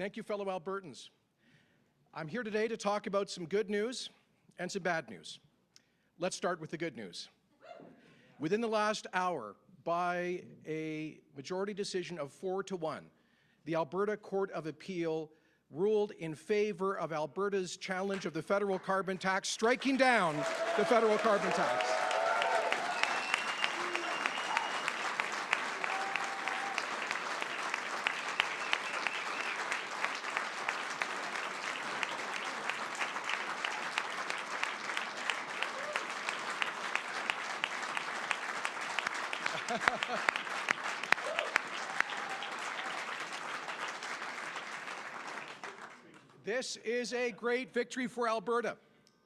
Thank you, fellow Albertans. I'm here today to talk about some good news and some bad news. Let's start with the good news. Within the last hour, by a majority decision of 4-1, the Alberta Court of Appeal ruled in favor of Alberta's challenge of the federal carbon tax, striking down the federal carbon tax. This is a great victory for Alberta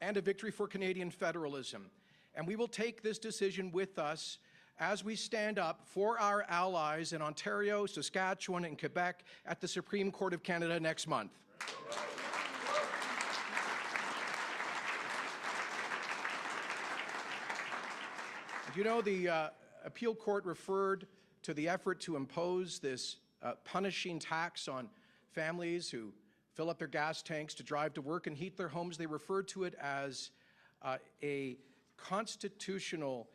and a victory for Canadian federalism. And we will take this decision with us as we stand up for our allies in Ontario, Saskatchewan, and Quebec at the Supreme Court of Canada next month. You know, the appeal court referred to the effort to impose this punishing tax on families who fill up their gas tanks to drive to work and heat their homes. They referred to it as a constitutional,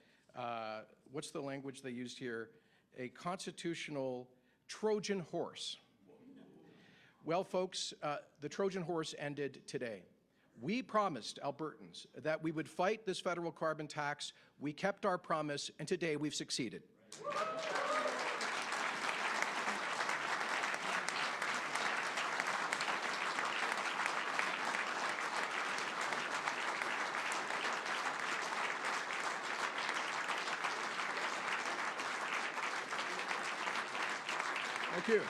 what's the language they used here? A constitutional Trojan horse. Well, folks, the Trojan horse ended today. We promised Albertans that we would fight this federal carbon tax. We kept our promise, and today we've succeeded. Thank you.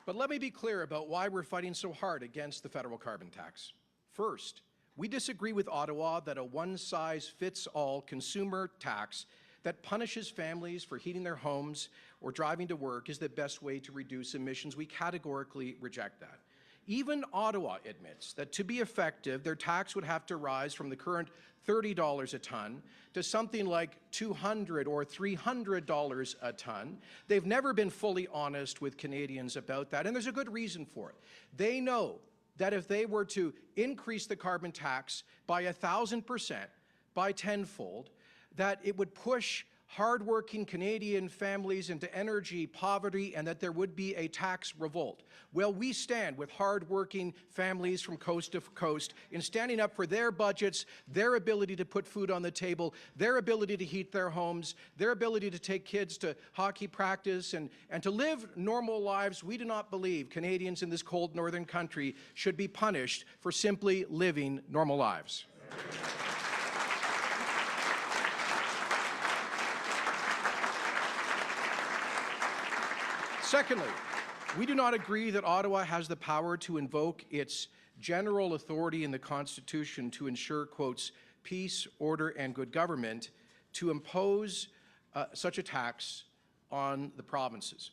But let me be clear about why we're fighting so hard against the federal carbon tax. First, we disagree with Ottawa that a one-size-fits-all consumer tax that punishes families for heating their homes or driving to work is the best way to reduce emissions. We categorically reject that. Even Ottawa admits that to be effective, their tax would have to rise from the current $30 a ton to something like $200 or $300 a ton. They've never been fully honest with Canadians about that, and there's a good reason for it. They know that if they were to increase the carbon tax by 1,000%, by tenfold, that it would push hardworking Canadian families into energy poverty and that there would be a tax revolt. Well, we stand with hardworking families from coast to coast in standing up for their budgets, their ability to put food on the table, their ability to heat their homes, their ability to take kids to hockey practice and to live normal lives. We do not believe Canadians in this cold northern country should be punished for simply living normal lives. Secondly, we do not agree that Ottawa has the power to invoke its general authority in the Constitution to ensure, quotes, peace, order, and good government, to impose such a tax on the provinces.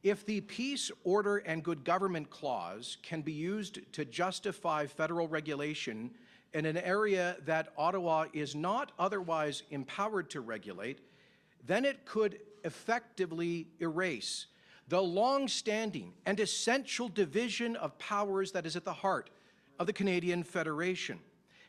If the peace, order, and good government clause can be used to justify federal regulation in an area that Ottawa is not otherwise empowered to regulate, then it could effectively erase the long-standing and essential division of powers that is at the heart of the Canadian Federation.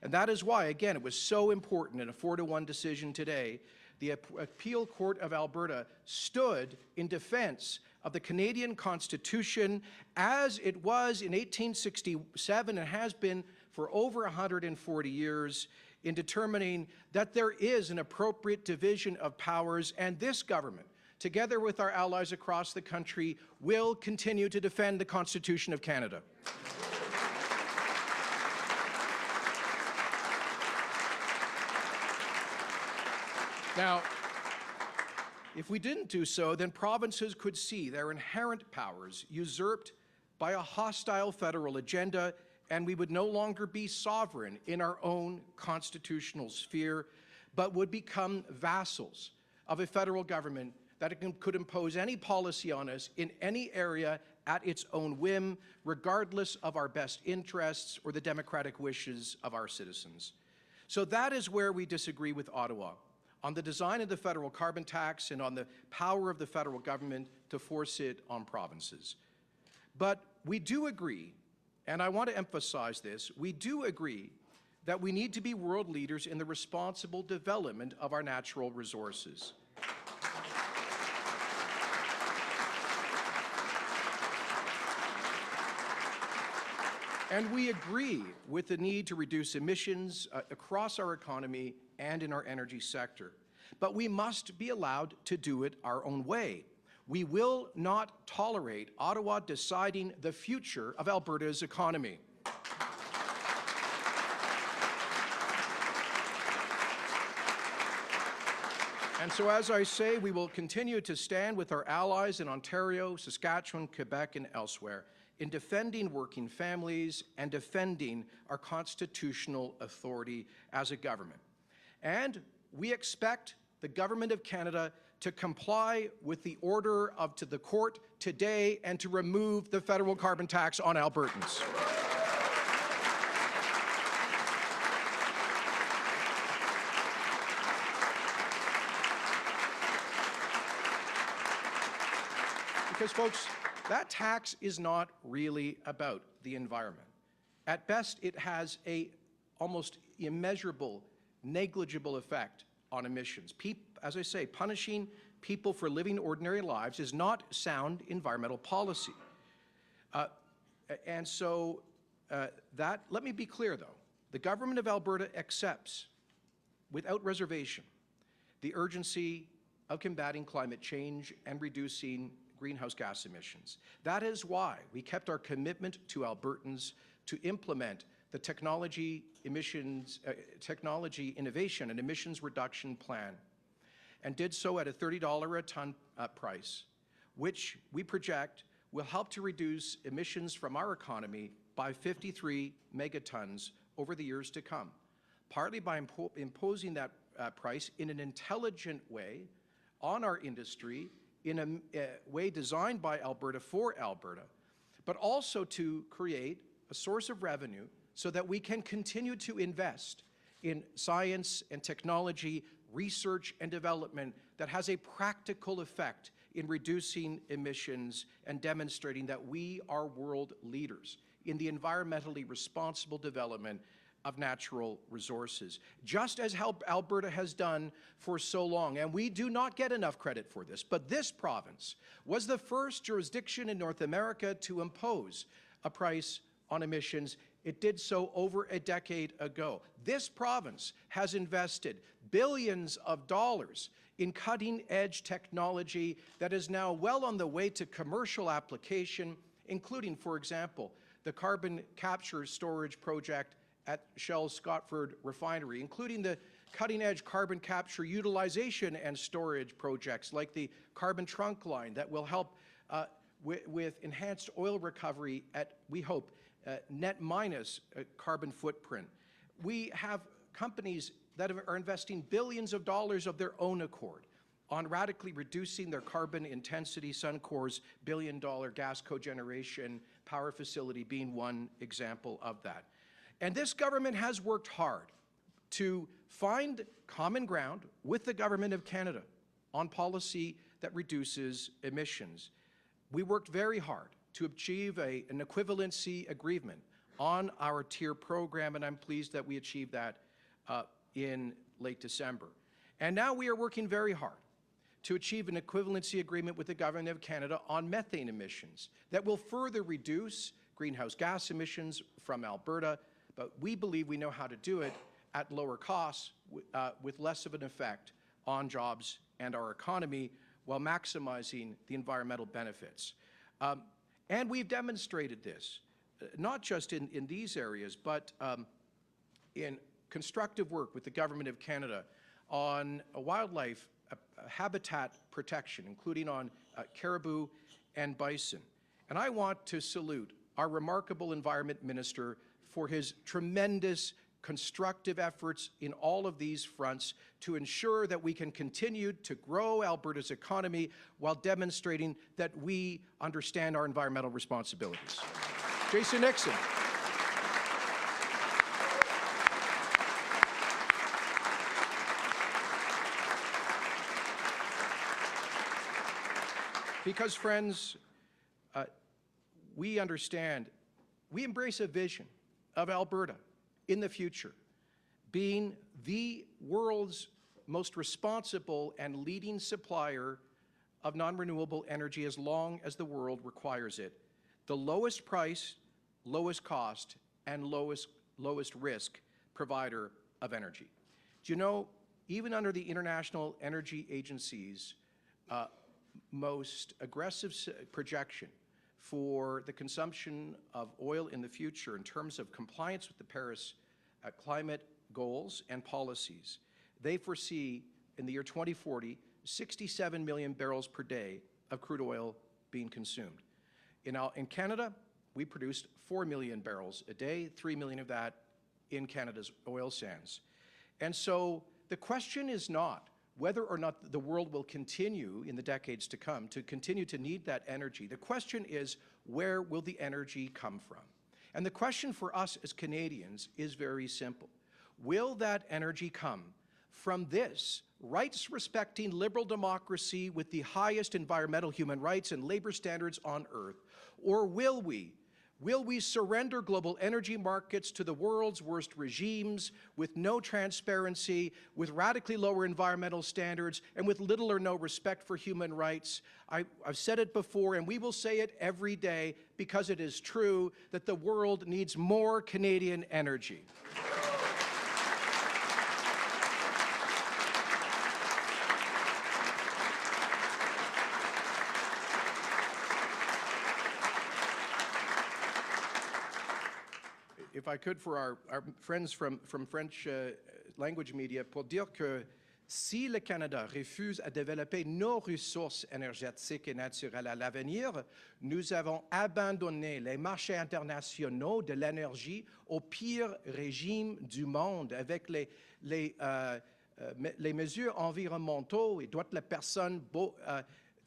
And that is why, again, it was so important in a 4-1 decision today, the Appeal Court of Alberta stood in defense of the Canadian Constitution as it was in 1867 and has been for over 140 years, in determining that there is an appropriate division of powers, and this government, together with our allies across the country, will continue to defend the Constitution of Canada. Now, if we didn't do so, then provinces could see their inherent powers usurped by a hostile federal agenda, and we would no longer be sovereign in our own constitutional sphere, but would become vassals of a federal government that it could impose any policy on us in any area at its own whim, regardless of our best interests or the democratic wishes of our citizens. So that is where we disagree with Ottawa, on the design of the federal carbon tax and on the power of the federal government to force it on provinces. But we do agree, and I want to emphasize this, we do agree that we need to be world leaders in the responsible development of our natural resources. And we agree with the need to reduce emissions across our economy and in our energy sector. But we must be allowed to do it our own way. We will not tolerate Ottawa deciding the future of Alberta's economy. And so, as I say, we will continue to stand with our allies in Ontario, Saskatchewan, Quebec, and elsewhere in defending working families and defending our constitutional authority as a government. And we expect the Government of Canada to comply with the order to the court today and to remove the federal carbon tax on Albertans. Because, folks, that tax is not really about the environment. At best, it has a almost immeasurable, negligible effect on emissions. As I say, punishing people for living ordinary lives is not sound environmental policy. Let me be clear, though. The Government of Alberta accepts, without reservation, the urgency of combating climate change and reducing greenhouse gas emissions. That is why we kept our commitment to Albertans to implement the technology innovation and emissions reduction plan, and did so at a $30 a ton price, which we project will help to reduce emissions from our economy by 53 megatons over the years to come, partly by imposing that price in an intelligent way on our industry, in a way designed by Alberta for Alberta, but also to create a source of revenue so that we can continue to invest in science and technology, research and development that has a practical effect in reducing emissions and demonstrating that we are world leaders in the environmentally responsible development of natural resources, just as Alberta has done for so long. And we do not get enough credit for this, but this province was the first jurisdiction in North America to impose a price on emissions. It did so over a decade ago. This province has invested billions of dollars in cutting-edge technology that is now well on the way to commercial application, including, for example, the carbon capture storage project at Shell's Scotford refinery, including the cutting-edge carbon capture utilization and storage projects like the carbon trunk line that will help with enhanced oil recovery at, we hope, net minus carbon footprint. We have companies that are investing billions of dollars of their own accord on radically reducing their carbon intensity, Suncor's billion-dollar gas cogeneration power facility being one example of that. And this government has worked hard to find common ground with the Government of Canada on policy that reduces emissions. We worked very hard to achieve an equivalency agreement on our tier program, and I'm pleased that we achieved that in late December. And now we are working very hard to achieve an equivalency agreement with the Government of Canada on methane emissions that will further reduce greenhouse gas emissions from Alberta, but we believe we know how to do it at lower costs with less of an effect on jobs and our economy while maximizing the environmental benefits. And we've demonstrated this, not just in these areas, but in constructive work with the Government of Canada on wildlife habitat protection, including on caribou and bison. And I want to salute our remarkable Environment Minister for his tremendous constructive efforts in all of these fronts to ensure that we can continue to grow Alberta's economy while demonstrating that we understand our environmental responsibilities. Jason Nixon. Because, friends, we understand, we embrace a vision of Alberta in the future being the world's most responsible and leading supplier of non-renewable energy as long as the world requires it. The lowest price, lowest cost, and lowest risk provider of energy. Do you know, even under the International Energy Agency's most aggressive projection for the consumption of oil in the future in terms of compliance with the Paris climate goals and policies, they foresee in the year 2040, 67 million barrels per day of crude oil being consumed. In Canada, we produced 4 million barrels a day, 3 million of that in Canada's oil sands. And so the question is not whether or not the world will continue in the decades to come to continue to need that energy. The question is, where will the energy come from? And the question for us as Canadians is very simple. Will that energy come from this rights-respecting liberal democracy with the highest environmental human rights and labor standards on earth? Or will we surrender global energy markets to the world's worst regimes with no transparency, with radically lower environmental standards, and with little or no respect for human rights? I've said it before, and we will say it every day because it is true that the world needs more Canadian energy. If I could, for our friends from French language media, pour dire que si le Canada refuse à développer nos ressources énergétiques et naturelles à l'avenir, nous avons abandonné les marchés internationaux de l'énergie au pire régime du monde avec les mesures environnementaux et droits de la personne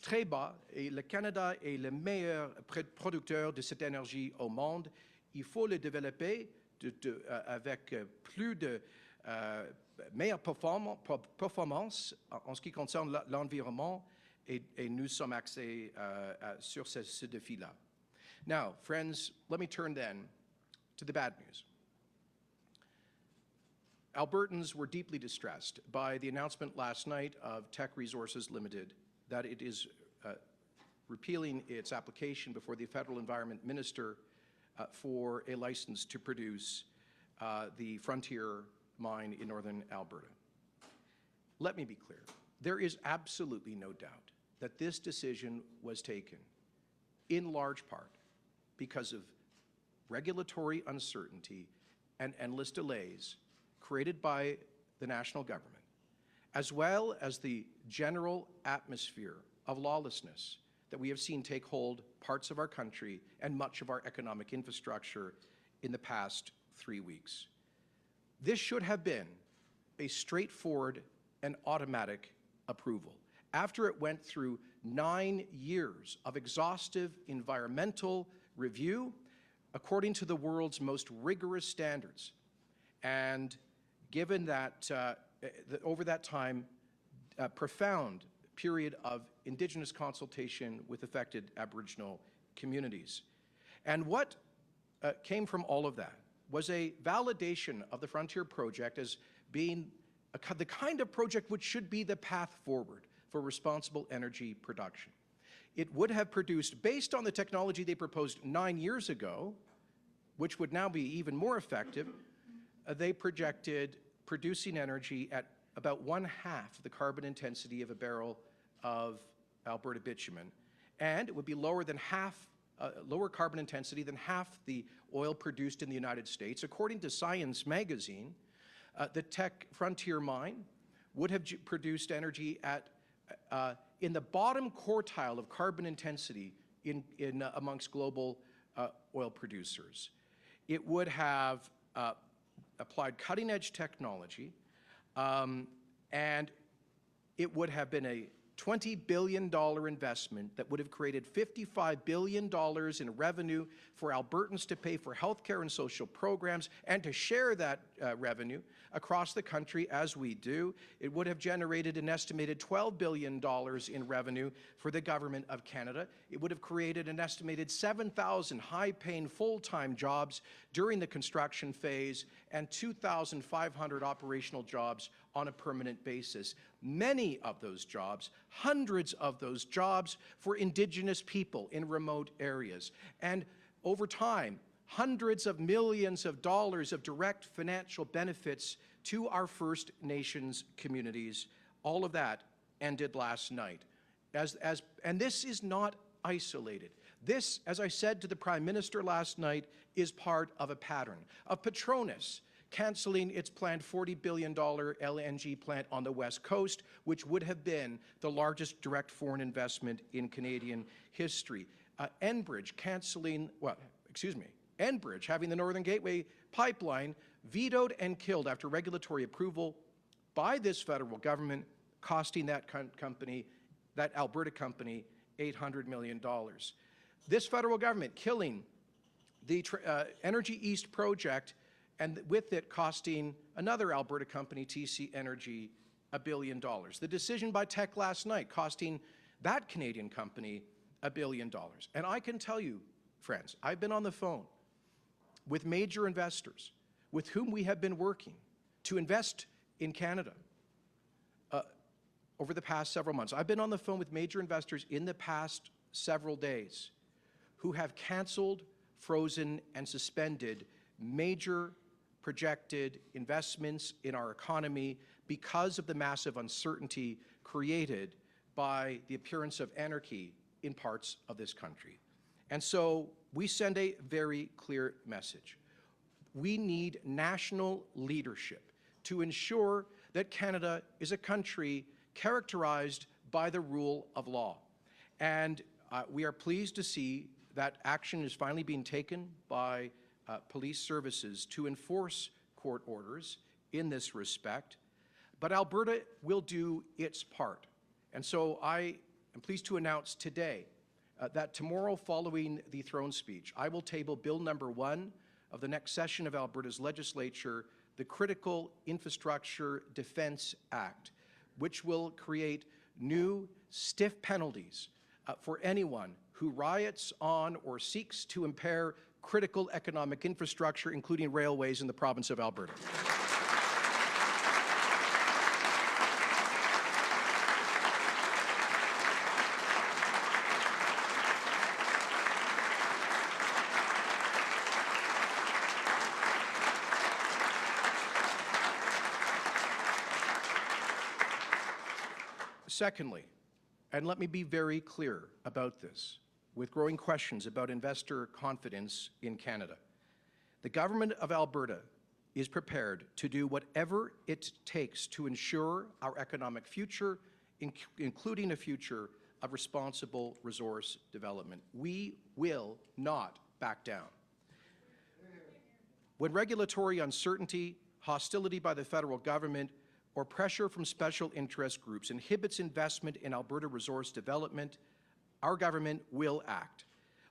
très bas. Et le Canada est le meilleur producteur de cette énergie au monde. Il faut le développer avec plus de meilleure performance en ce qui concerne l'environnement et nous sommes axés sur ce défi-là. Now, friends, let me turn then to the bad news. Albertans were deeply distressed by the announcement last night of Teck Resources Limited that it is repealing its application before the Federal Environment Minister for a license to produce the Frontier mine in northern Alberta. Let me be clear. There is absolutely no doubt that this decision was taken in large part because of regulatory uncertainty and endless delays created by the national government, as well as the general atmosphere of lawlessness that we have seen take hold parts of our country and much of our economic infrastructure in the past 3 weeks. This should have been a straightforward and automatic approval. After it went through 9 years of exhaustive environmental review, according to the world's most rigorous standards, and given that over that time, profound period of Indigenous consultation with affected Aboriginal communities. And what came from all of that was a validation of the Frontier project as being the kind of project which should be the path forward for responsible energy production. It would have produced, based on the technology they proposed 9 years ago, which would now be even more effective, they projected producing energy at about 1/2 the carbon intensity of a barrel of Alberta bitumen, and it would be lower carbon intensity than half the oil produced in the United States. According to Science magazine, the Teck Frontier mine would have produced energy at in the bottom quartile of carbon intensity amongst global oil producers. It would have applied cutting-edge technology, and it would have been $20 billion investment that would have created $55 billion in revenue for Albertans to pay for healthcare and social programs and to share that revenue across the country as we do. It would have generated an estimated $12 billion in revenue for the Government of Canada. It would have created an estimated 7,000 high-paying full-time jobs during the construction phase and 2,500 operational jobs on a permanent basis. Many of those jobs, hundreds of those jobs for Indigenous people in remote areas. And over time, hundreds of millions of dollars of direct financial benefits to our First Nations communities. All of that ended last night. And this is not isolated. This, as I said to the Prime Minister last night, is part of a pattern of Petronas cancelling its planned $40 billion LNG plant on the West Coast, which would have been the largest direct foreign investment in Canadian history. Enbridge having the Northern Gateway pipeline vetoed and killed after regulatory approval by this federal government, costing that company, that Alberta company, $800 million. This federal government killing the Energy East project, and with it costing another Alberta company, TC Energy, $1 billion. The decision by Teck last night costing that Canadian company $1 billion. And I can tell you, friends, I've been on the phone with major investors with whom we have been working to invest in Canada over the past several months. I've been on the phone with major investors in the past several days who have canceled, frozen, and suspended major projected investments in our economy because of the massive uncertainty created by the appearance of anarchy in parts of this country. And so we send a very clear message. We need national leadership to ensure that Canada is a country characterized by the rule of law. And we are pleased to see that action is finally being taken by police services to enforce court orders in this respect. But Alberta will do its part. And so I am pleased to announce today that tomorrow, following the throne speech, I will table Bill number 1 of the next session of Alberta's legislature, the Critical Infrastructure Defence Act, which will create new stiff penalties for anyone who riots on or seeks to impair critical economic infrastructure, including railways in the province of Alberta. Secondly, and let me be very clear about this, with growing questions about investor confidence in Canada, the Government of Alberta is prepared to do whatever it takes to ensure our economic future, including a future of responsible resource development. We will not back down. When regulatory uncertainty, hostility by the federal government, or pressure from special interest groups inhibits investment in Alberta resource development, our government will act.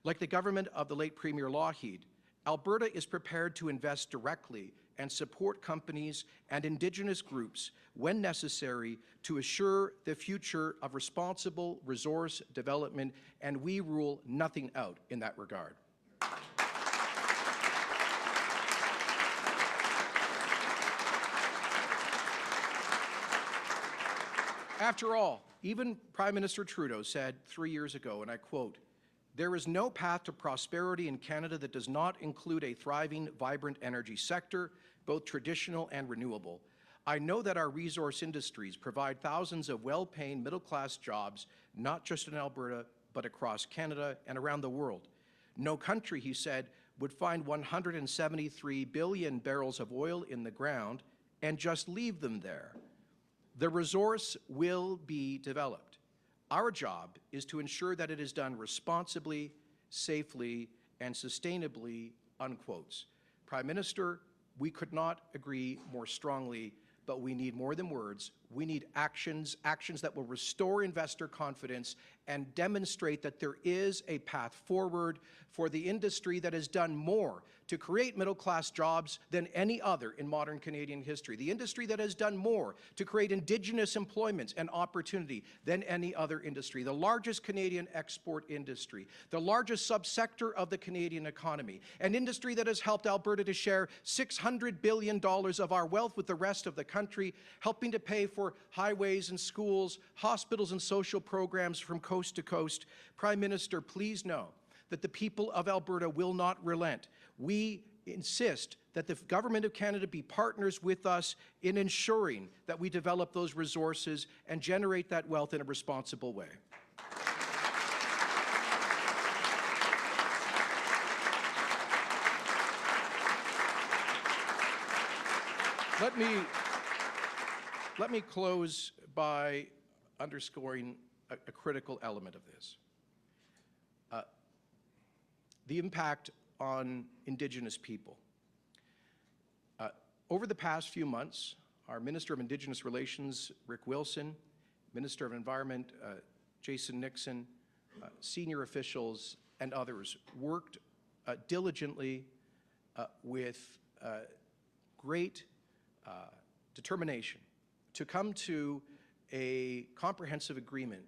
Like the government of the late Premier Lougheed, Alberta is prepared to invest directly and support companies and Indigenous groups when necessary to assure the future of responsible resource development, and we rule nothing out in that regard. After all, even Prime Minister Trudeau said 3 years ago, and I quote, "There is no path to prosperity in Canada that does not include a thriving, vibrant energy sector, both traditional and renewable. I know that our resource industries provide thousands of well-paying middle-class jobs, not just in Alberta, but across Canada and around the world. No country," he said, "would find 173 billion barrels of oil in the ground and just leave them there. The resource will be developed. Our job is to ensure that it is done responsibly, safely, and sustainably," unquotes. Prime Minister, we could not agree more strongly, but we need more than words. We need actions that will restore investor confidence and demonstrate that there is a path forward for the industry that has done more to create middle-class jobs than any other in modern Canadian history. The industry that has done more to create Indigenous employment and opportunity than any other industry. The largest Canadian export industry. The largest subsector of the Canadian economy. An industry that has helped Alberta to share $600 billion of our wealth with the rest of the country, helping to pay for highways and schools, hospitals and social programs from coast to coast. Prime Minister, please know that the people of Alberta will not relent. We insist that the Government of Canada be partners with us in ensuring that we develop those resources and generate that wealth in a responsible way. Let me close by underscoring a critical element of this. The impact on Indigenous people. Over the past few months, our Minister of Indigenous Relations, Rick Wilson, Minister of Environment, Jason Nixon, senior officials and others worked diligently with great determination to come to a comprehensive agreement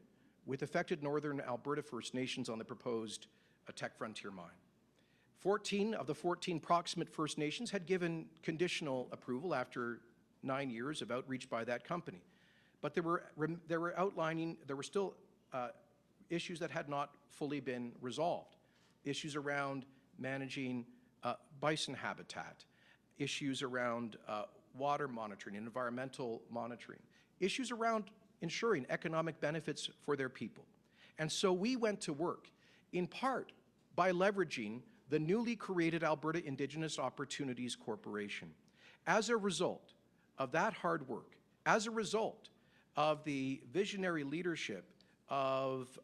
with affected Northern Alberta First Nations on the proposed Teck Frontier mine. 14 of the 14 proximate First Nations had given conditional approval after 9 years of outreach by that company. But there were still issues that had not fully been resolved. Issues around managing bison habitat, issues around water monitoring and environmental monitoring, issues around ensuring economic benefits for their people. And so we went to work, in part by leveraging the newly created Alberta Indigenous Opportunities Corporation. As a result of that hard work, as a result of the visionary leadership of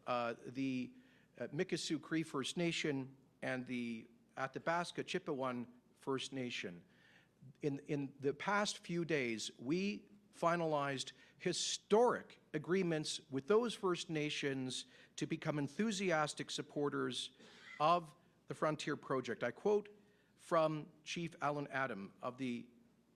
the Mikisew Cree First Nation and the Athabasca Chipewyan First Nation, in the past few days, we finalized historic agreements with those First Nations to become enthusiastic supporters of the Frontier Project. I quote from Chief Alan Adam of the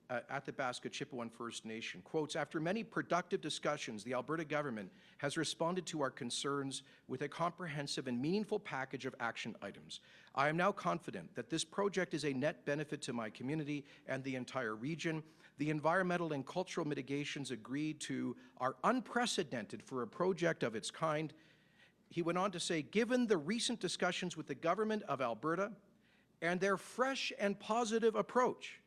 Athabasca Chipewyan First Nation, quotes, "After many productive discussions, the Alberta government has responded to our concerns with a comprehensive and meaningful package of action items. I am now confident that this project is a net benefit to my community and the entire region. The environmental and cultural mitigations agreed to are unprecedented for a project of its kind." He went on to say, "Given the recent discussions with the Government of Alberta and their fresh and positive approach,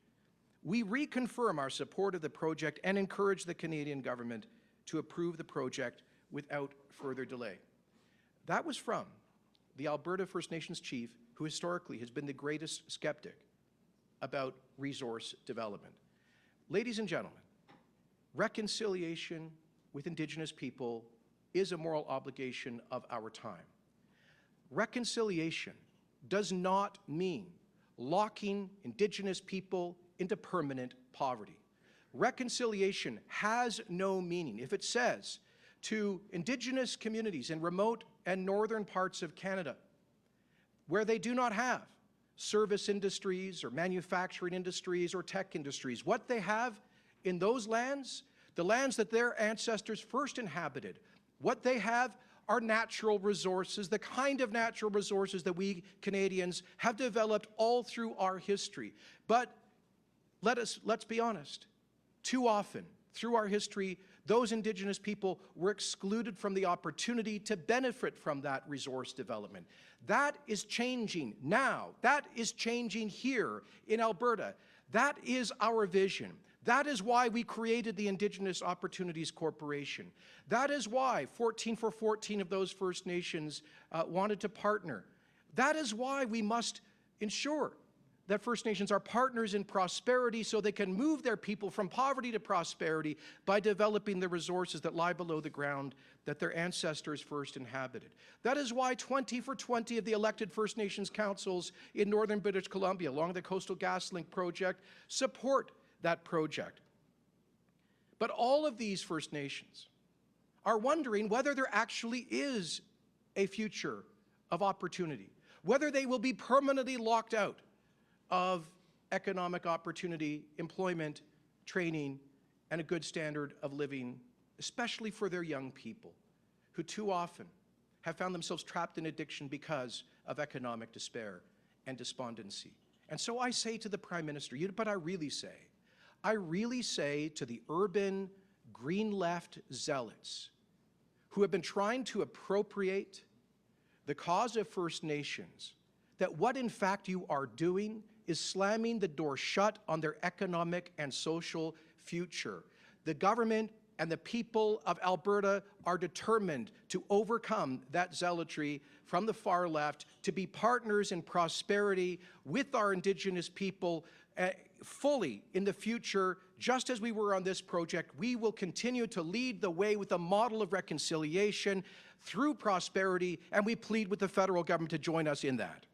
we reconfirm our support of the project and encourage the Canadian government to approve the project without further delay." That was from the Alberta First Nations chief, who historically has been the greatest skeptic about resource development. Ladies and gentlemen, reconciliation with Indigenous people is a moral obligation of our time. Reconciliation does not mean locking Indigenous people into permanent poverty. Reconciliation has no meaning if it says to Indigenous communities in remote and northern parts of Canada, where they do not have service industries or manufacturing industries or tech industries, what they have in those lands, the lands that their ancestors first inhabited, what they have are natural resources, the kind of natural resources that we Canadians have developed all through our history. But let's be honest, too often through our history, those Indigenous people were excluded from the opportunity to benefit from that resource development. That is changing now. That is changing here in Alberta. That is our vision. That is why we created the Indigenous Opportunities Corporation. That is why 14 for 14 of those First Nations wanted to partner. That is why we must ensure that First Nations are partners in prosperity so they can move their people from poverty to prosperity by developing the resources that lie below the ground that their ancestors first inhabited. That is why 20 for 20 of the elected First Nations councils in northern British Columbia along the Coastal GasLink project support that project. But all of these First Nations are wondering whether there actually is a future of opportunity, whether they will be permanently locked out of economic opportunity, employment, training, and a good standard of living, especially for their young people, who too often have found themselves trapped in addiction because of economic despair and despondency. And so I say to the Prime Minister, but I really say to the urban green left zealots who have been trying to appropriate the cause of First Nations, that what in fact you are doing is slamming the door shut on their economic and social future. The government and the people of Alberta are determined to overcome that zealotry from the far left, to be partners in prosperity with our Indigenous people fully in the future. Just as we were on this project, we will continue to lead the way with a model of reconciliation through prosperity, and we plead with the federal government to join us in that.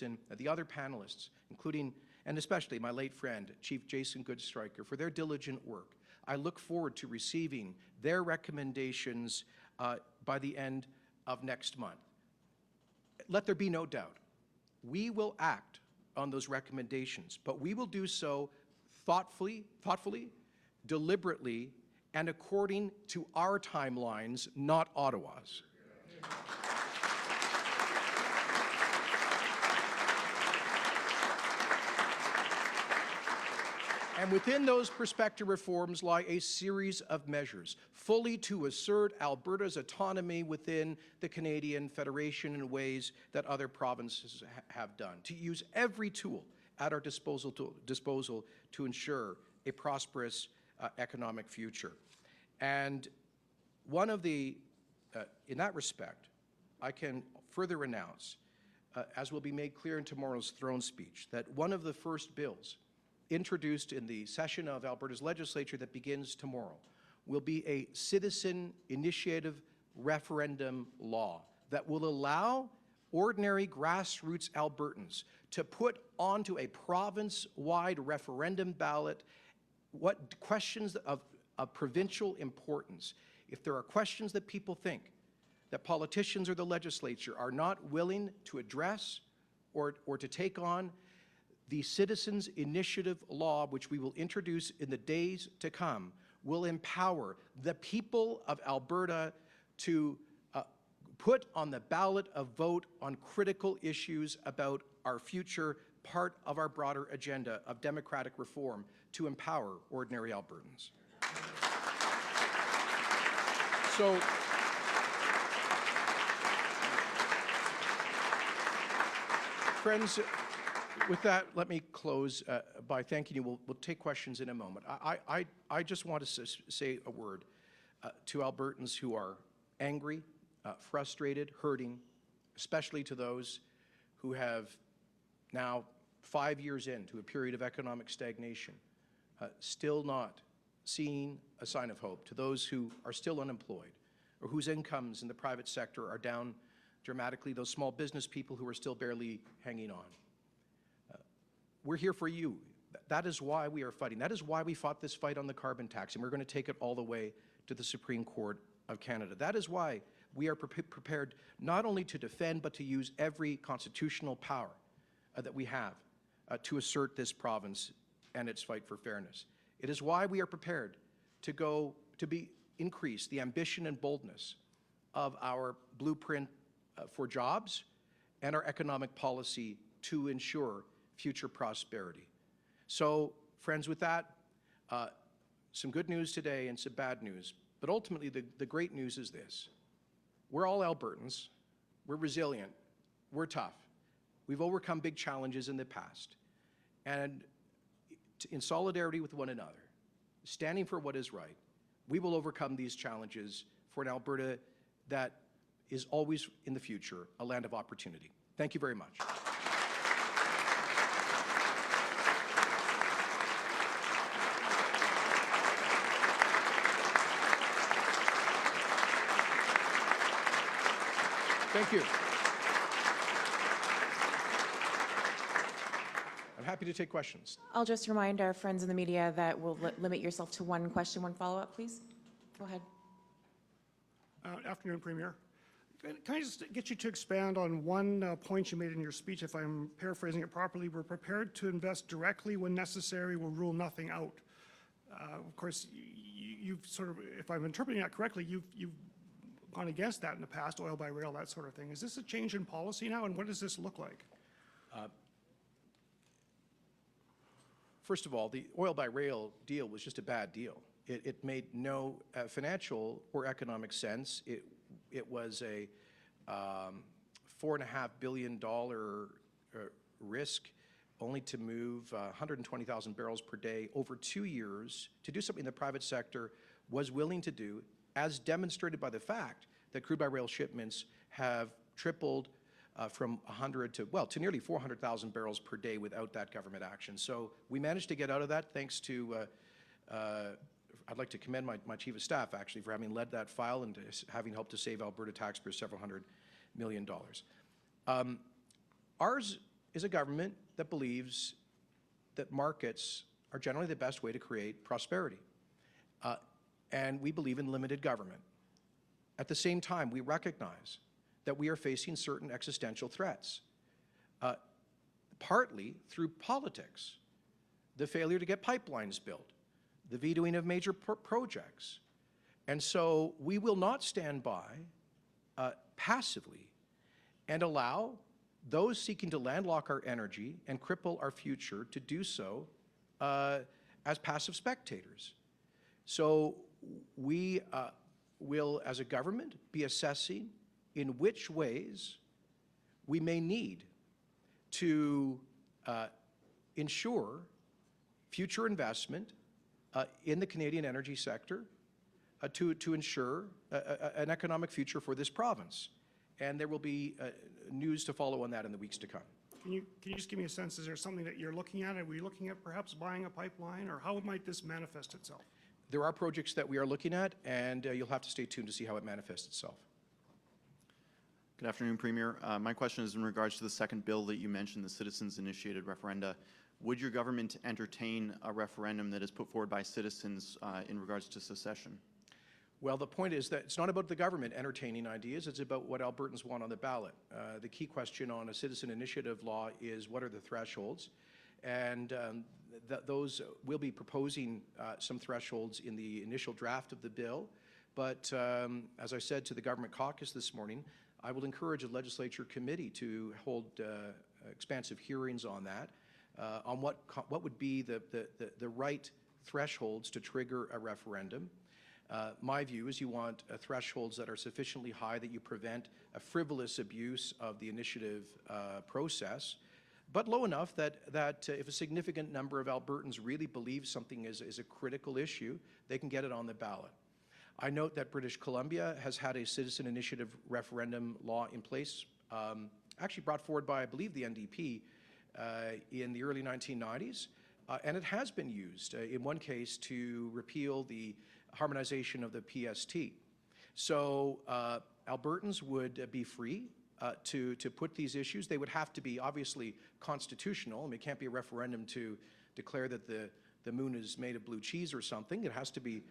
And the other panelists, including and especially my late friend, Chief Jason Goodstriker, for their diligent work. I look forward to receiving their recommendations by the end of next month. Let there be no doubt, we will act on those recommendations, but we will do so thoughtfully, deliberately, and according to our timelines, not Ottawa's. And within those prospective reforms lie a series of measures, fully to assert Alberta's autonomy within the Canadian Federation in ways that other provinces have done, to use every tool at our disposal to ensure a prosperous economic future. And one of the, in that respect, I can further announce, as will be made clear in tomorrow's throne speech, that one of the first bills introduced in the session of Alberta's legislature that begins tomorrow will be a citizen initiative referendum law that will allow ordinary grassroots Albertans to put onto a province-wide referendum ballot what questions of provincial importance. If there are questions that people think that politicians or the legislature are not willing to address or to take on, the Citizens Initiative Law, which we will introduce in the days to come, will empower the people of Alberta to put on the ballot a vote on critical issues about our future, part of our broader agenda of democratic reform to empower ordinary Albertans. So, friends, with that, let me close by thanking you. We'll take questions in a moment. I just want to say a word to Albertans who are angry, frustrated, hurting, especially to those who have now 5 years into a period of economic stagnation, still not seeing a sign of hope, to those who are still unemployed or whose incomes in the private sector are down dramatically, those small business people who are still barely hanging on. We're here for you. That is why we are fighting. That is why we fought this fight on the carbon tax, and we're going to take it all the way to the Supreme Court of Canada. That is why we are prepared not only to defend, but to use every constitutional power that we have to assert this province and its fight for fairness. It is why we are prepared to increase the ambition and boldness of our blueprint for jobs and our economic policy to ensure future prosperity. So, friends, with that, some good news today and some bad news. But ultimately, the great news is this. We're all Albertans. We're resilient. We're tough. We've overcome big challenges in the past. And in solidarity with one another, standing for what is right, we will overcome these challenges for an Alberta that is always in the future a land of opportunity. Thank you very much. Thank you. I'm happy to take questions. I'll just remind our friends in the media that we'll limit yourself to one question, one follow-up, please. Go ahead. Afternoon, Premier. Can I just get you to expand on one point you made in your speech, if I'm paraphrasing it properly? We're prepared to invest directly when necessary. We'll rule nothing out. Of course, you've sort of, if I'm interpreting that correctly, you've gone against that in the past, oil by rail, that sort of thing. Is this a change in policy now, and what does this look like? First of all, the oil by rail deal was just a bad deal. It made no financial or economic sense. It was a $4.5 billion risk only to move 120,000 barrels per day over 2 years to do something the private sector was willing to do, as demonstrated by the fact that crude by rail shipments have tripled from 100 to nearly 400,000 barrels per day without that government action. So we managed to get out of that thanks to, I'd like to commend my chief of staff actually for having led that file and having helped to save Alberta taxpayers several $100 million. Ours is a government that believes that markets are generally the best way to create prosperity. And we believe in limited government. At the same time, we recognize that we are facing certain existential threats, partly through politics, the failure to get pipelines built, the vetoing of major projects. And so we will not stand by passively and allow those seeking to landlock our energy and cripple our future to do so as passive spectators. So we will, as a government, be assessing in which ways we may need to ensure future investment in the Canadian energy sector to ensure an economic future for this province. And there will be news to follow on that in the weeks to come. Can you just give me a sense, is there something that you're looking at? Are we looking at perhaps buying a pipeline, or how might this manifest itself? There are projects that we are looking at, and you'll have to stay tuned to see how it manifests itself. Good afternoon, Premier. My question is in regards to the second bill that you mentioned, the citizens-initiated referenda. Would your government entertain a referendum that is put forward by citizens in regards to secession? Well, the point is that it's not about the government entertaining ideas, it's about what Albertans want on the ballot. The key question on a citizen initiative law is what are the thresholds? And those will be proposing some thresholds in the initial draft of the bill. But as I said to the government caucus this morning, I will encourage a legislature committee to hold expansive hearings on that, on what would be the right thresholds to trigger a referendum. My view is you want thresholds that are sufficiently high that you prevent a frivolous abuse of the initiative process, but low enough that if a significant number of Albertans really believe something is a critical issue, they can get it on the ballot. I note that British Columbia has had a citizen initiative referendum law in place, actually brought forward by, I believe, the NDP in the early 1990s, and it has been used in one case to repeal the harmonization of the PST. So Albertans would be free to put these issues. They would have to be obviously constitutional. I mean, it can't be a referendum to declare that the moon is made of blue cheese or something. It has to be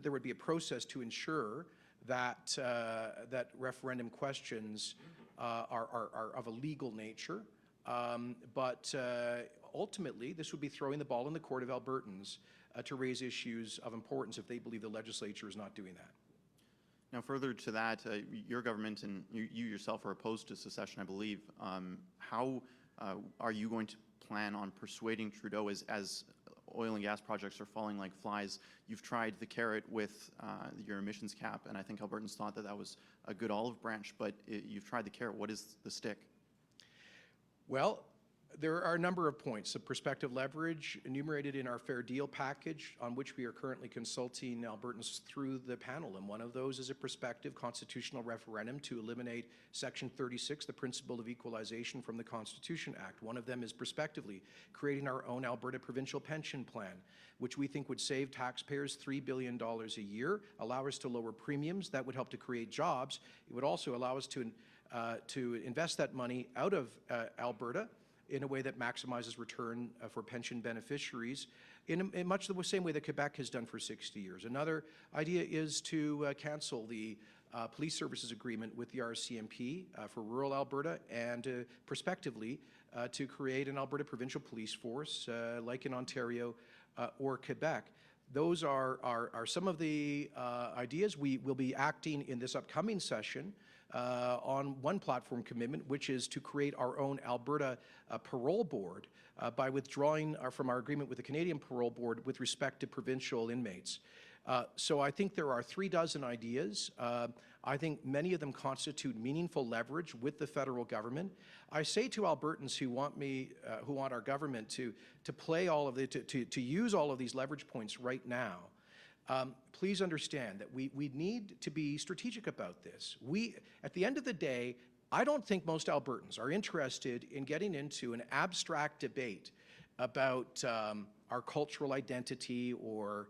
there would be a process to ensure that that referendum questions are of a legal nature. But ultimately, this would be throwing the ball in the court of Albertans to raise issues of importance if they believe the legislature is not doing that. Now, further to that, your government and you yourself are opposed to secession, I believe. How are you going to plan on persuading Trudeau as oil and gas projects are falling like flies? You've tried the carrot with your emissions cap, and I think Albertans thought that was a good olive branch, but you've tried the carrot. What is the stick? Well, There are a number of points. The prospective leverage enumerated in our fair deal package, on which we are currently consulting Albertans through the panel. And one of those is a prospective constitutional referendum to eliminate Section 36, the principle of equalization, from the Constitution Act. One of them is prospectively creating our own Alberta provincial pension plan, which we think would save taxpayers $3 billion a year, allow us to lower premiums. That would help to create jobs. It would also allow us to invest that money out of Alberta in a way that maximizes return for pension beneficiaries in much the same way that Quebec has done for 60 years. Another idea is to cancel the police services agreement with the RCMP for rural Alberta, and prospectively to create an Alberta provincial police force like in Ontario or Quebec. Those are some of the ideas. We will be acting in this upcoming session on one platform commitment, which is to create our own Alberta parole board by withdrawing from our agreement with the Canadian Parole Board with respect to provincial inmates. So I think there are 36 ideas. I think many of them constitute meaningful leverage with the federal government. I say to Albertans who want our government to play all of to use all of these leverage points right now, please understand that we need to be strategic about this. At the end of the day, I don't think most Albertans are interested in getting into an abstract debate about our cultural identity or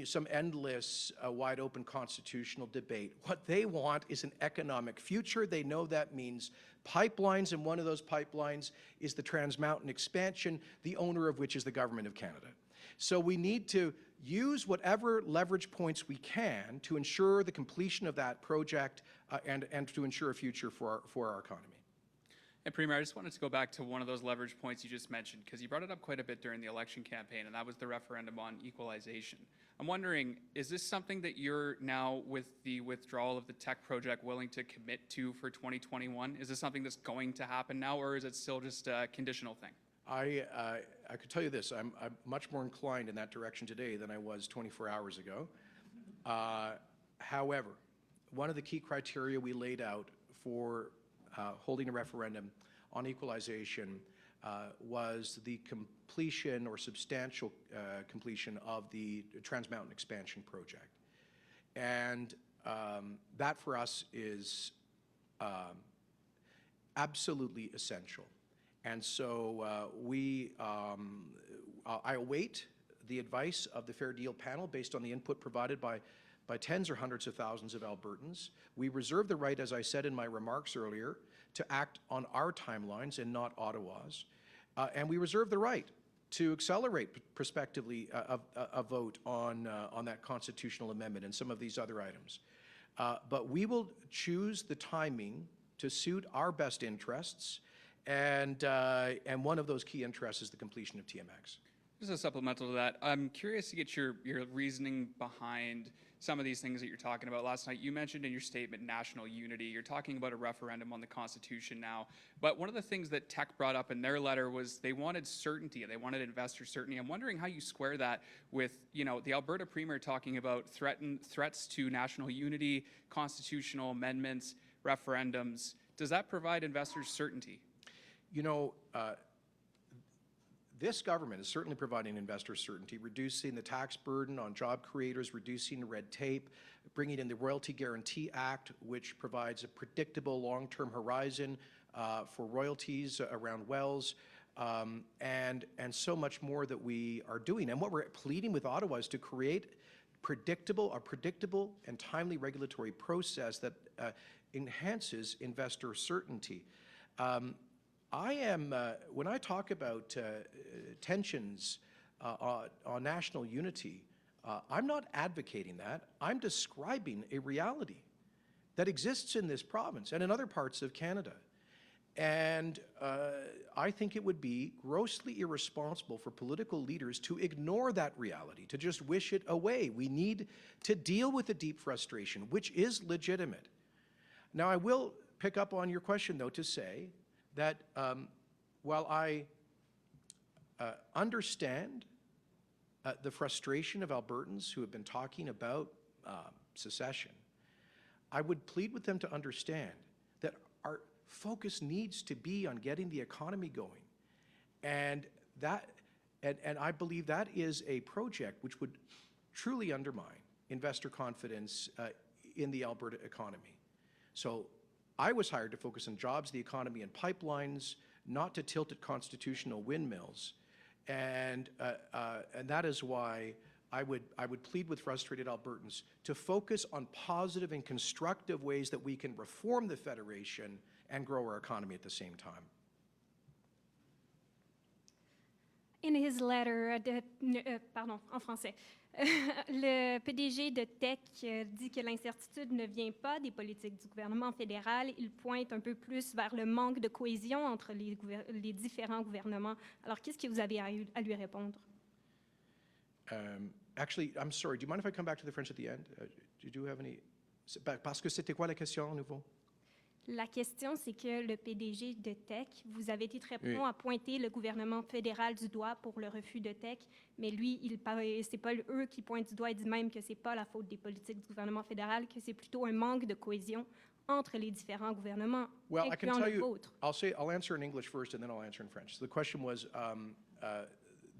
some endless, wide open constitutional debate. What they want is an economic future. They know that means pipelines, and one of those pipelines is the Trans Mountain expansion, the owner of which is the Government of Canada. So we need to use whatever leverage points we can to ensure the completion of that project and to ensure a future for our economy. And Premier, I just wanted to go back to one of those leverage points you just mentioned, because you brought it up quite a bit during the election campaign, and that was the referendum on equalization. I'm wondering, is this something that you're now, with the withdrawal of the Teck project, willing to commit to for 2021? Is this something that's going to happen now, or is it still just a conditional thing? I could tell you this, I'm much more inclined in that direction today than I was 24 hours ago. However, one of the key criteria we laid out for holding a referendum on equalization was the completion or substantial completion of the Trans Mountain expansion project. And that for us is absolutely essential. And so I await the advice of the Fair Deal panel based on the input provided by tens or hundreds of thousands of Albertans. We reserve the right, as I said in my remarks earlier, to act on our timelines and not Ottawa's. And we reserve the right to accelerate prospectively a vote on that constitutional amendment and some of these other items. But we will choose the timing to suit our best interests, and one of those key interests is the completion of TMX. Just a supplemental to that, I'm curious to get your reasoning behind some of these things that you're talking about. Last night, you mentioned in your statement national unity. You're talking about a referendum on the Constitution now. But one of the things that Teck brought up in their letter was they wanted certainty. They wanted investor certainty. I'm wondering how you square that with, the Alberta Premier talking about threats to national unity, constitutional amendments, referendums. Does that provide investors certainty? This government is certainly providing investor certainty, reducing the tax burden on job creators, reducing red tape, bringing in the Royalty Guarantee Act, which provides a predictable long-term horizon for royalties around wells, and so much more that we are doing. And what we're pleading with Ottawa is to create a predictable and timely regulatory process that enhances investor certainty. When I talk about tensions on national unity, I'm not advocating that. I'm describing a reality that exists in this province and in other parts of Canada. And I think it would be grossly irresponsible for political leaders to ignore that reality, to just wish it away. We need to deal with the deep frustration, which is legitimate. Now, I will pick up on your question, though, to say that while I understand the frustration of Albertans who have been talking about secession, I would plead with them to understand that focus needs to be on getting the economy going. And I believe that is a project which would truly undermine investor confidence in the Alberta economy. So I was hired to focus on jobs, the economy, and pipelines, not to tilt at constitutional windmills. And that is why I would plead with frustrated Albertans to focus on positive and constructive ways that we can reform the Federation and grow our economy at the same time. In his letter, pardon, en français, le PDG de Teck dit que l'incertitude ne vient pas des politiques du gouvernement fédéral. Il pointe un peu plus vers le manque de cohésion entre les différents gouvernements. Alors, qu'est-ce que vous avez à lui répondre? Actually, I'm sorry, do you mind if I come back to the French at the end? Do you have any? Parce que c'était quoi la question à nouveau? La question, c'est que le PDG de Teck, vous avez été très prompt à pointer le gouvernement fédéral du doigt pour le refus de Teck, mais lui, c'est pas eux qui pointent du doigt, il dit même que c'est pas la faute des politiques du gouvernement fédéral, que c'est plutôt un manque de cohésion entre les différents gouvernements, Well, I can incluant tell le you, vôtre. I'll answer in English first and then I'll answer in French. So the question was,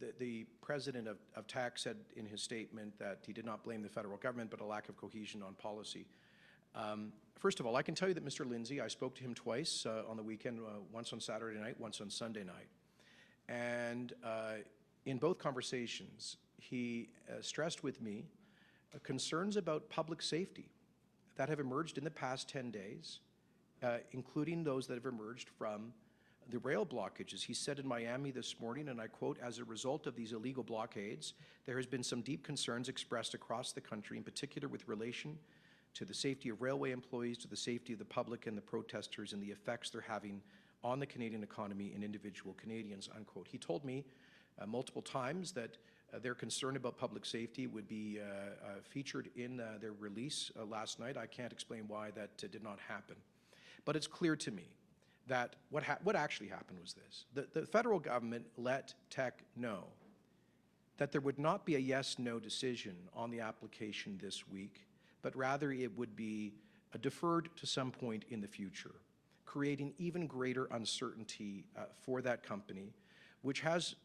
the president of Teck said in his statement that he did not blame the federal government, but a lack of cohesion on policy. First of all, I can tell you that Mr. Lindsay, I spoke to him twice on the weekend, once on Saturday night, once on Sunday night. And in both conversations, he stressed with me concerns about public safety that have emerged in the past 10 days, including those that have emerged from the rail blockages. He said in Miami this morning, and I quote, "As a result of these illegal blockades, there has been some deep concerns expressed across the country, in particular with relation to the safety of railway employees, to the safety of the public and the protesters, and the effects they're having on the Canadian economy and individual Canadians," unquote. He told me multiple times that their concern about public safety would be featured in their release last night. I can't explain why that did not happen. But it's clear to me that what actually happened was this. The federal government let Teck know that there would not be a yes-no decision on the application this week, but rather it would be deferred to some point in the future, creating even greater uncertainty for that company, which has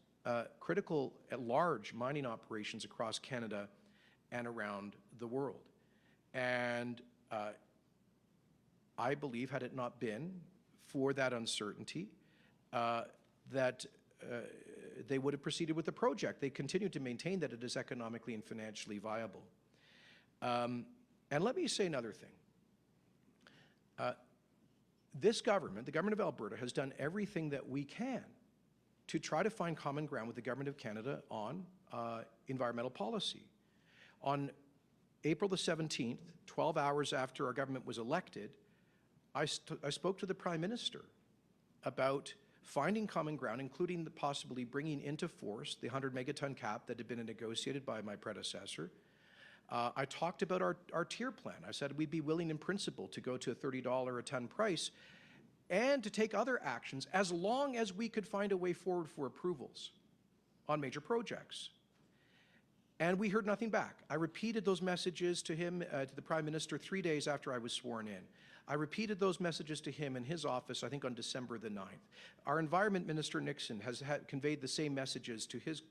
critical at large mining operations across Canada and around the world. And I believe, had it not been for that uncertainty, that they would have proceeded with the project. They continue to maintain that it is economically and financially viable. And let me say another thing. This government, the government of Alberta, has done everything that we can to try to find common ground with the government of Canada on environmental policy. On April the 17th, 12 hours after our government was elected, I spoke to the Prime Minister about finding common ground, including possibly bringing into force the 100 megaton cap that had been negotiated by my predecessor. I talked about our tier plan. I said we'd be willing in principle to go to a $30 a ton price and to take other actions as long as we could find a way forward for approvals on major projects. And we heard nothing back. I repeated those messages to him, to the Prime Minister, 3 days after I was sworn in. I repeated those messages to him in his office, I think on December the 9th. Our Environment Minister Nixon has conveyed the same messages to his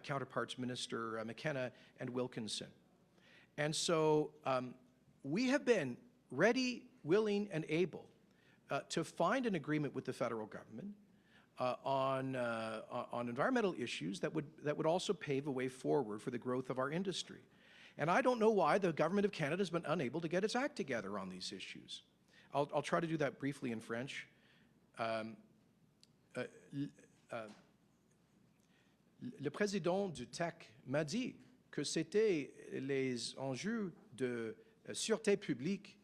counterparts, Minister McKenna and Wilkinson. And so we have been ready, willing, and able to find an agreement with the federal government on environmental issues that would also pave a way forward for the growth of our industry. And I don't know why the government of Canada has been unable to get its act together on these issues. I'll try to do that briefly in French. Le président du Teck m'a dit que c'était les enjeux de sûreté publique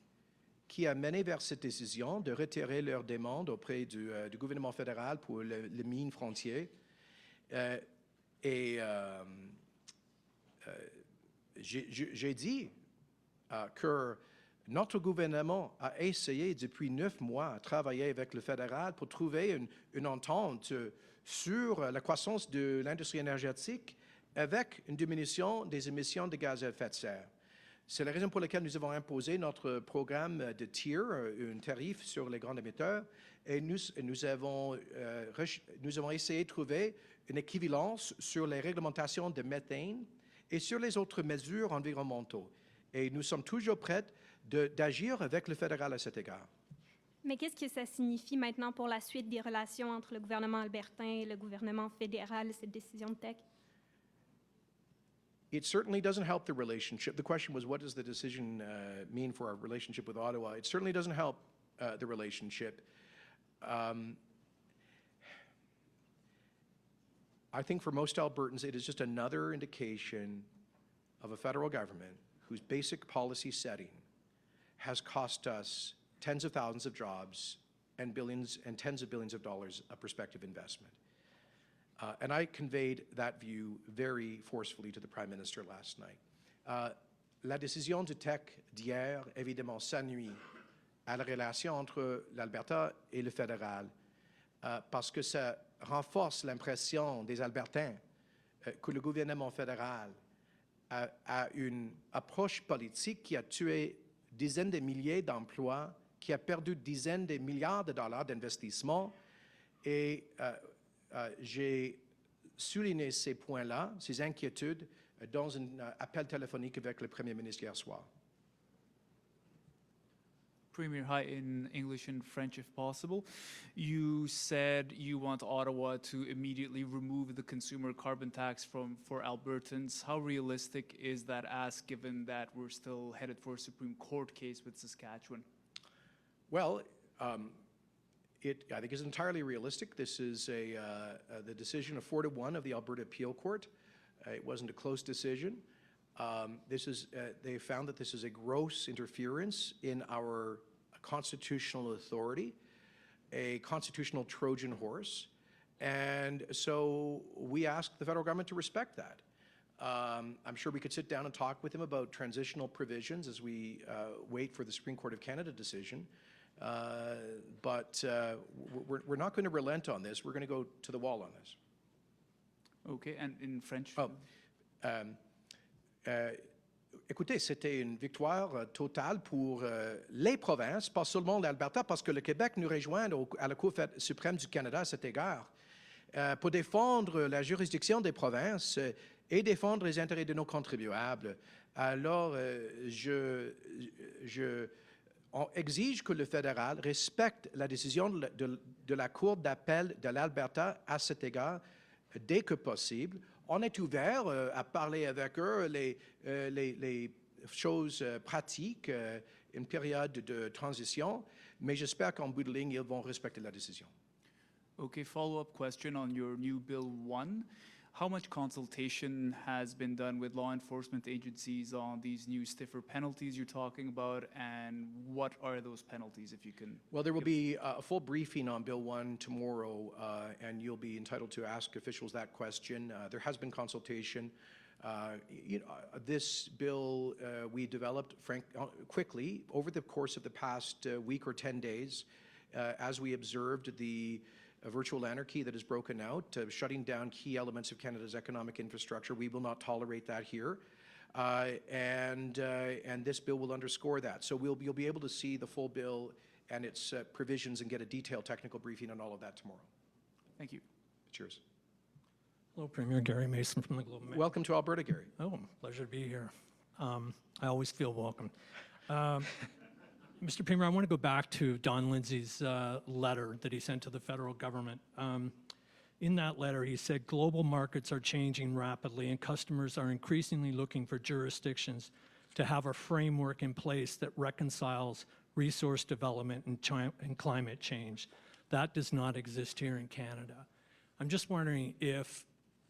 qui a mené vers cette décision de retirer leur demande auprès du gouvernement fédéral pour les mines frontières. J'ai dit que notre gouvernement a essayé depuis 9 mois à travailler avec le fédéral pour trouver une entente sur la croissance de l'industrie énergétique avec une diminution des émissions de gaz à effet de serre. C'est la raison pour laquelle nous avons imposé notre programme de tier, un tarif sur les grands émetteurs, et nous avons essayé de trouver une équivalence sur les réglementations de méthane et sur les autres mesures environnementales. Et nous sommes toujours prêts d'agir avec le fédéral à cet égard. Mais qu'est-ce que ça signifie maintenant pour la suite des relations entre le gouvernement albertain et le gouvernement fédéral, cette décision de Teck? It certainly doesn't help the relationship. The question was, what does the decision mean for our relationship with Ottawa? It certainly doesn't help the relationship. I think for most Albertans, it is just another indication of a federal government whose basic policy setting has cost us tens of thousands of jobs and billions and tens of billions of dollars of prospective investment. And I conveyed that view very forcefully to the Prime Minister last night. La décision du Teck d'hier, évidemment, s'ennuie à la relation entre l'Alberta et le fédéral, parce que ça renforce l'impression des Albertains que le gouvernement fédéral a une approche politique qui a tué dizaines de milliers d'emplois, qui a perdu dizaines de milliards de dollars d'investissement. Et j'ai souligné ces points-là, ces inquiétudes, dans un appel téléphonique avec le Premier ministre hier soir. Premier, hi, in English and French if possible. You said you want Ottawa to immediately remove the consumer carbon tax for Albertans. How realistic is that ask, given that we're still headed for a Supreme Court case with Saskatchewan? Well, I think is entirely realistic. This is the decision of 4-1 of the Alberta Appeal Court. It wasn't a close decision. They found that this is a gross interference in our constitutional authority, a constitutional Trojan horse, and so we asked the federal government to respect that. I'm sure we could sit down and talk with them about transitional provisions as we wait for the Supreme Court of Canada decision, but we're not going to relent on this. We're going to go to the wall on this. Okay, and in French? Écoutez, c'était une victoire totale pour les provinces, pas seulement l'Alberta, parce que le Québec nous rejoint à la Cour suprême du Canada à cet égard, pour défendre la juridiction des provinces et défendre les intérêts de nos contribuables. Alors, on exige que le fédéral respecte la décision de la Cour d'appel de l'Alberta à cet égard dès que possible. On est ouvert à parler avec eux les choses pratiques, une période de transition, mais j'espère qu'en bout de ligne, ils vont respecter la décision. Okay, follow-up question on your new Bill 1. How much consultation has been done with law enforcement agencies on these new stiffer penalties you're talking about, and what are those penalties, if you can? Well, there will be a full briefing on Bill 1 tomorrow, and you'll be entitled to ask officials that question. There has been consultation. This bill we developed quickly over the course of the past week or 10 days as we observed the virtual anarchy that has broken out, shutting down key elements of Canada's economic infrastructure. We will not tolerate that here. And this bill will underscore that. So you'll be able to see the full bill and its provisions and get a detailed technical briefing on all of that tomorrow. Thank you. Cheers. Hello, Premier Gary Mason from the Globe and Mail. Welcome to Alberta, Gary. Oh, pleasure to be here. I always feel welcome. Mr. Premier, I want to go back to Don Lindsay's letter that he sent to the federal government. In that letter, he said, global markets are changing rapidly and customers are increasingly looking for jurisdictions to have a framework in place that reconciles resource development and climate change. That does not exist here in Canada. I'm just wondering if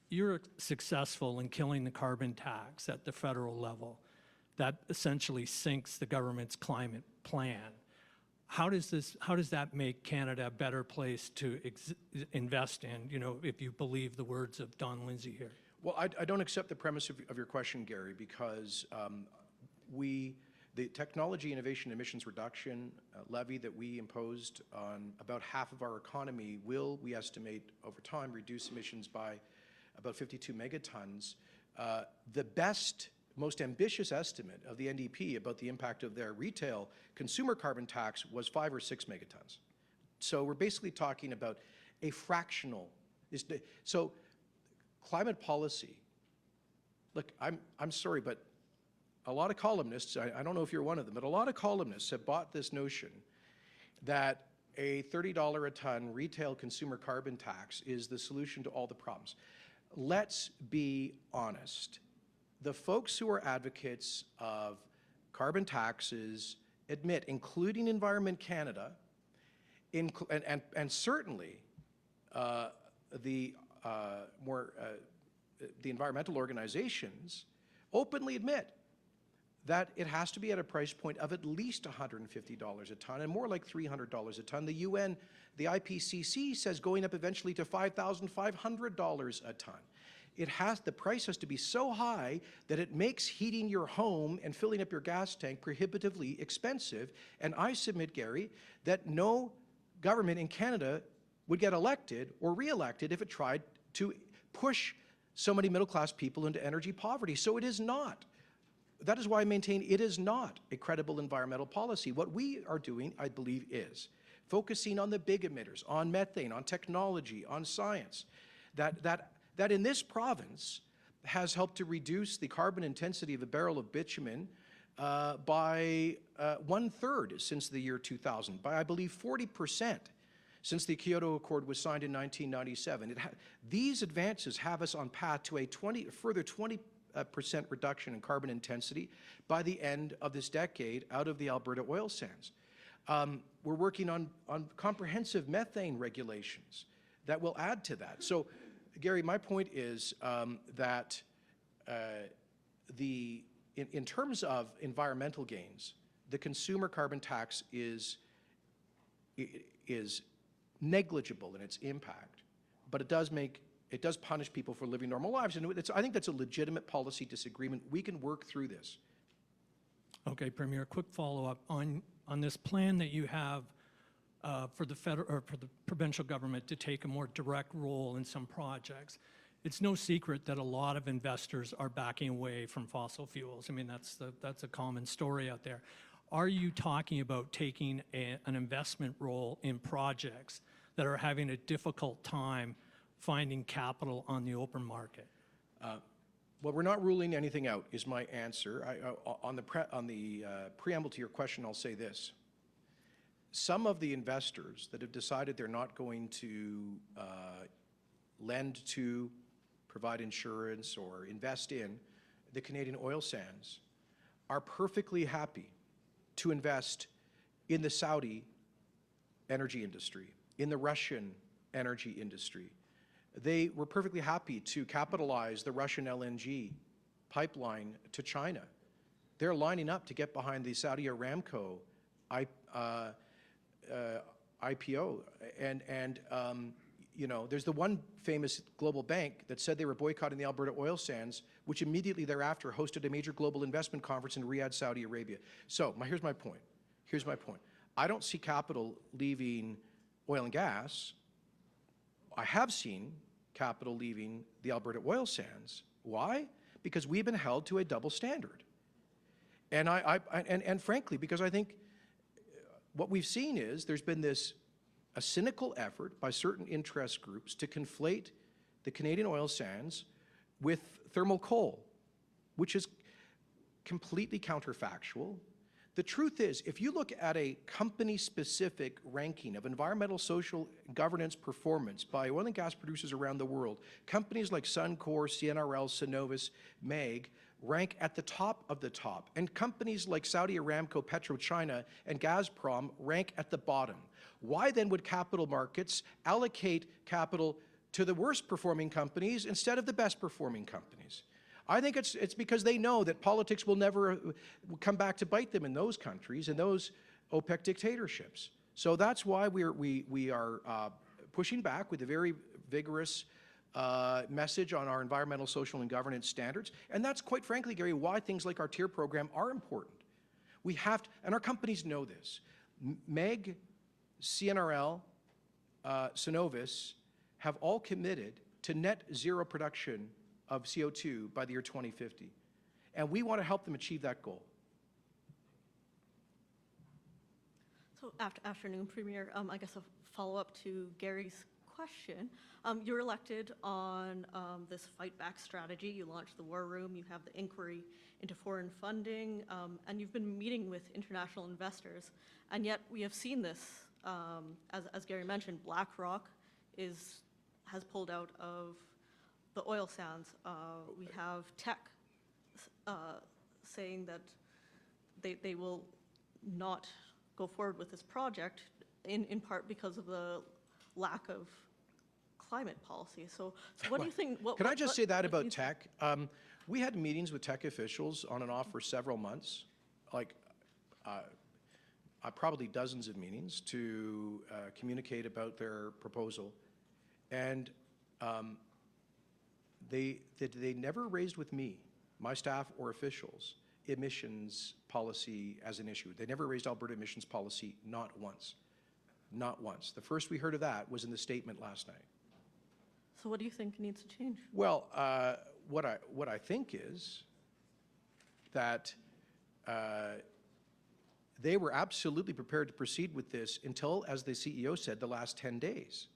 you're successful in killing the carbon tax at the federal level, that essentially sinks the government's climate plan. How does that make Canada a better place to invest in, if you believe the words of Don Lindsay here? Well, I don't accept the premise of your question, Gary, because the technology innovation emissions reduction levy that we imposed on about half of our economy will, we estimate, over time reduce emissions by about 52 megatons. The best most ambitious estimate of the NDP about the impact of their retail consumer carbon tax was 5 or 6 megatons. So we're basically talking about a fractional. So climate policy, look, I'm sorry, but a lot of columnists, I don't know if you're one of them, but a lot of columnists have bought this notion that a $30 a ton retail consumer carbon tax is the solution to all the problems. Let's be honest. The folks who are advocates of carbon taxes admit, including Environment Canada, and certainly the environmental organizations, openly admit that it has to be at a price point of at least $150 a ton and more like $300 a ton. The UN, the Ipcc says going up eventually to $5,500 a ton. The price has to be so high that it makes heating your home and filling up your gas tank prohibitively expensive. And I submit, Gary, that no government in Canada would get elected or re-elected if it tried to push so many middle-class people into energy poverty. So it is not. That is why I maintain it is not a credible environmental policy. What we are doing, I believe, is focusing on the big emitters, on methane, on technology, on science, that in this province has helped to reduce the carbon intensity of a barrel of bitumen by 1/3 since the year 2000, by I believe 40% since the Kyoto Accord was signed in 1997. These advances have us on path to a further 20% reduction in carbon intensity by the end of this decade out of the Alberta oil sands. We're working on comprehensive methane regulations that will add to that. So, Gary, my point is that in terms of environmental gains, the consumer carbon tax is negligible in its impact, but it does punish people for living normal lives. And I think that's a legitimate policy disagreement. We can work through this. Okay, Premier, a quick follow-up on this plan that you have for the federal or for the provincial government to take a more direct role in some projects. It's no secret that a lot of investors are backing away from fossil fuels. I mean, that's a common story out there. Are you talking about taking an investment role in projects that are having a difficult time finding capital on the open market? Well, we're not ruling anything out, is my answer. On the preamble to your question, I'll say this. Some of the investors that have decided they're not going to lend to, provide insurance, or invest in the Canadian oil sands are perfectly happy to invest in the Saudi energy industry, in the Russian energy industry. They were perfectly happy to capitalize the Russian LNG pipeline to China. They're lining up to get behind the Saudi Aramco IPO. And you know, there's the one famous global bank that said they were boycotting the Alberta oil sands, which immediately thereafter hosted a major global investment conference in Riyadh, Saudi Arabia. So here's my point. Here's my point. I don't see capital leaving oil and gas. I have seen capital leaving the Alberta oil sands. Why? Because we've been held to a double standard. And and frankly, because I think what we've seen is there's been a cynical effort by certain interest groups to conflate the Canadian oil sands with thermal coal, which is completely counterfactual. The truth is, if you look at a company-specific ranking of environmental, social, governance performance by oil and gas producers around the world, companies like Suncor, CNRL, Cenovus, MEG rank at the top of the top, and companies like Saudi Aramco, PetroChina, and Gazprom rank at the bottom. Why then would capital markets allocate capital to the worst performing companies instead of the best performing companies? I think it's because they know that politics will never come back to bite them in those countries and those OPEC dictatorships. So that's why we are pushing back with a very vigorous message on our environmental, social, and governance standards. And that's, quite frankly, Gary, why things like our TIER program are important. We have to, and our companies know this. MEG, CNRL, Cenovus have all committed to net zero production of CO2 by the year 2050. and we want to help them achieve that goal. So afternoon, Premier. I guess a follow-up to Gary's question. You were elected on this fight back strategy. You launched the War Room. You have the inquiry into foreign funding, and you've been meeting with international investors. And yet we have seen this, as Gary mentioned, BlackRock has pulled out of the oil sands. We have Teck saying that they will not go forward with this project in part because of the lack of climate policy. So what do you think? Can I just say that about Teck? We had meetings with Teck officials on and off for several months, like probably dozens of meetings to communicate about their proposal. And they never raised with me, my staff or officials, emissions policy as an issue. They never raised Alberta emissions policy, not once. Not once. The first we heard of that was in the statement last night. So what do you think needs to change? Well, what I think is that they were absolutely prepared to proceed with this until, as the CEO said, the last 10 days.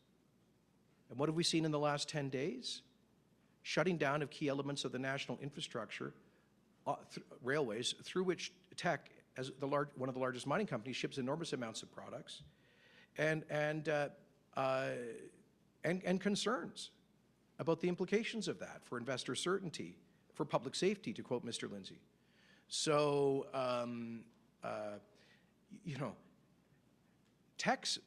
And what have we seen in the last 10 days? Shutting down of key elements of the national infrastructure, railways, through which Teck, as one of the largest mining companies, ships enormous amounts of products, and concerns about the implications of that for investor certainty, for public safety, to quote Mr. Lindsay. So, you know, Teck's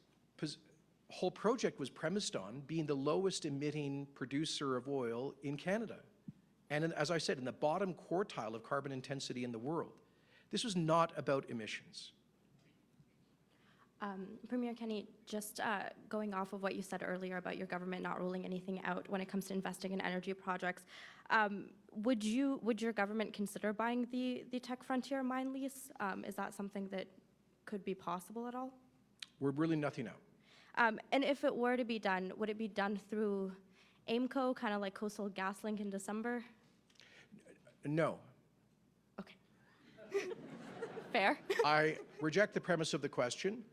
whole project was premised on being the lowest emitting producer of oil in Canada. And as I said, in the bottom quartile of carbon intensity in the world. This was not about emissions. Premier Kenney, just going off of what you said earlier about your government not ruling anything out when it comes to investing in energy projects, would your government consider buying the Teck Frontier mine lease? Is that something that could be possible at all? We're ruling nothing out. And if it were to be done, would it be done through AIMCO, kind of like Coastal GasLink in December? No. Okay. Fair. I reject the premise of the question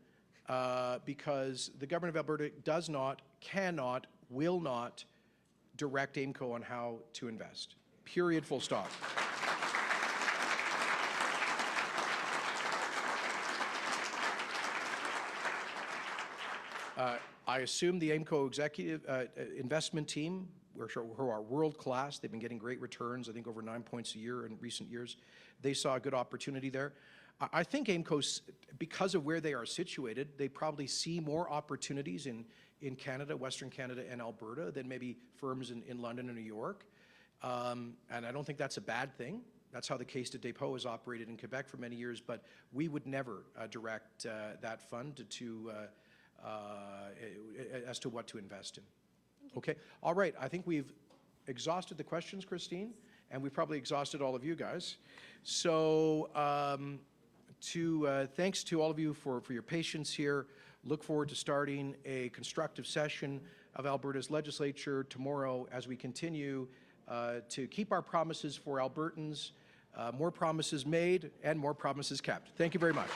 because the government of Alberta does not, cannot, will not direct AIMCO on how to invest. Period, full stop. I assume the AIMCO executive investment team, who are world-class, they've been getting great returns, I think over 9 points a year in recent years. They saw a good opportunity there. I think AIMCO, because of where they are situated, they probably see more opportunities in Canada, Western Canada and Alberta than maybe firms in London and New York. And I don't think that's a bad thing. That's how the Caisse de dépôt has operated in Quebec for many years, but we would never direct that fund as to what to invest in. Okay, all right, I think we've exhausted the questions, Christine, and we've probably exhausted all of you guys. So thanks to all of you for your patience here. Look forward to starting a constructive session of Alberta's legislature tomorrow as we continue to keep our promises for Albertans, more promises made and more promises kept. Thank you very much.